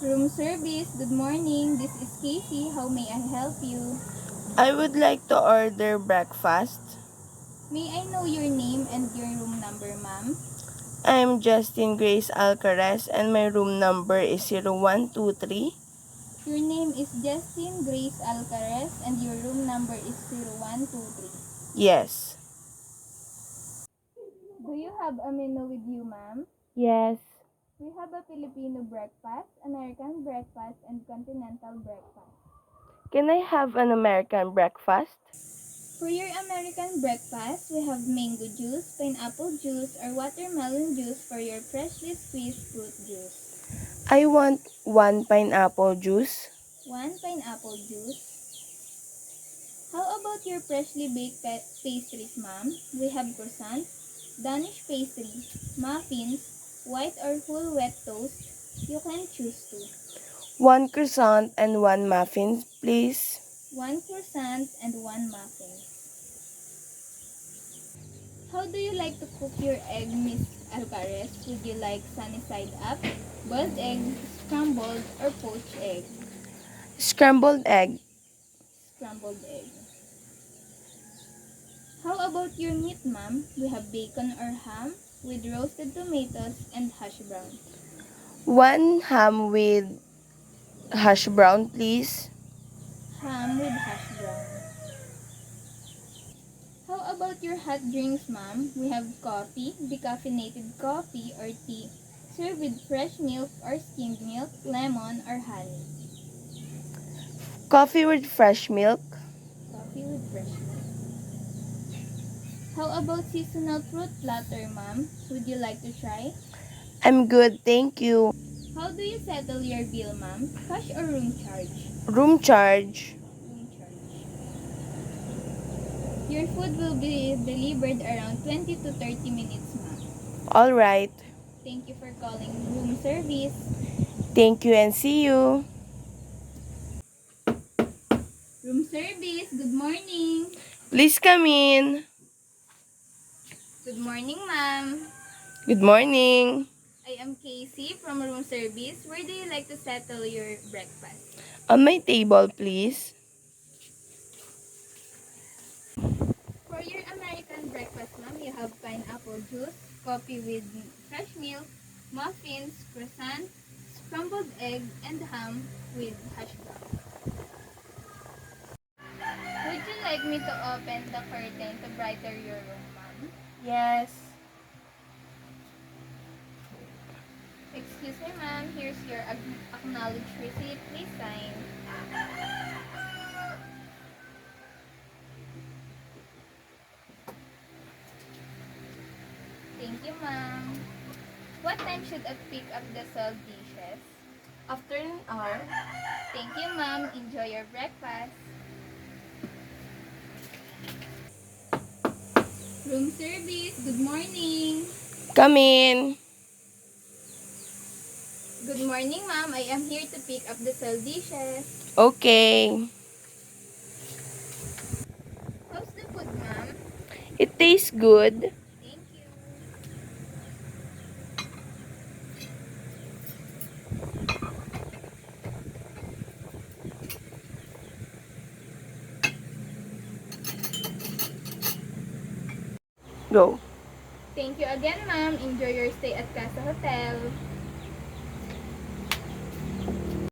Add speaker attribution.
Speaker 1: Room service, good morning. This is Casey. How may I help you?
Speaker 2: I would like to order breakfast.
Speaker 1: May I know your name and your room number, ma'am?
Speaker 2: I'm Justin Grace Alcaraz and my room number is 0123.
Speaker 1: Your name is Justin Grace Alcaraz and your room number is 0123.
Speaker 2: Yes.
Speaker 1: Do you have a menu with you, ma'am?
Speaker 2: Yes.
Speaker 1: We have a Filipino breakfast, American breakfast, and continental breakfast.
Speaker 2: Can I have an American breakfast?
Speaker 1: For your American breakfast, we have mango juice, pineapple juice, or watermelon juice for your freshly squeezed fruit juice.
Speaker 2: I want one pineapple juice.
Speaker 1: One pineapple juice. How about your freshly baked pastries, ma'am? We have croissant, Danish pastry, muffins, white or full wet toast. You can choose two.
Speaker 2: One croissant and one muffin, please.
Speaker 1: One croissant and one muffin. How do you like to cook your egg, Miss Alcaraz? Would you like sunny side up, boiled egg, scrambled, or poached egg?
Speaker 2: Scrambled egg.
Speaker 1: Scrambled egg. How about your meat, ma'am? We have bacon or ham with roasted tomatoes and hash brown.
Speaker 2: One ham with hash brown, please.
Speaker 1: Ham with hash brown. How about your hot drinks, ma'am? We have coffee, decaffeinated coffee or tea, served with fresh milk or skimmed milk, lemon, or honey.
Speaker 2: Coffee with fresh milk.
Speaker 1: Coffee with fresh milk. How about seasonal fruit platter, ma'am? Would you like to try?
Speaker 2: I'm good, thank you.
Speaker 1: How do you settle your bill, ma'am? Cash or room charge?
Speaker 2: Room charge.
Speaker 1: Room charge. Your food will be delivered around 20 to 30 minutes, ma'am.
Speaker 2: All right.
Speaker 1: Thank you for calling room service.
Speaker 2: Thank you and see you.
Speaker 1: Room service, good morning.
Speaker 2: Please come in.
Speaker 1: Good morning, ma'am.
Speaker 2: Good morning.
Speaker 1: I am Casey from room service. Where do you like to settle your breakfast?
Speaker 2: On my table, please.
Speaker 1: For your American breakfast, ma'am, you have pineapple juice, coffee with fresh milk, muffins, croissant, scrambled egg, and ham with hash brown. Would you like me to open the curtain to brighten your room, ma'am?
Speaker 2: Yes.
Speaker 1: Excuse me, ma'am. Here's your acknowledged receipt. Please sign. Thank you, ma'am. What time should I pick up the sold dishes?
Speaker 2: After an hour.
Speaker 1: Thank you, ma'am. Enjoy your breakfast. Room service, good morning.
Speaker 2: Come in.
Speaker 1: Good morning, ma'am. I am here to pick up the sold dishes.
Speaker 2: Okay.
Speaker 1: How's the food, ma'am?
Speaker 2: It tastes good.
Speaker 1: Thank you.
Speaker 2: Go.
Speaker 1: Thank you again, ma'am. Enjoy your stay at Casa Hotel.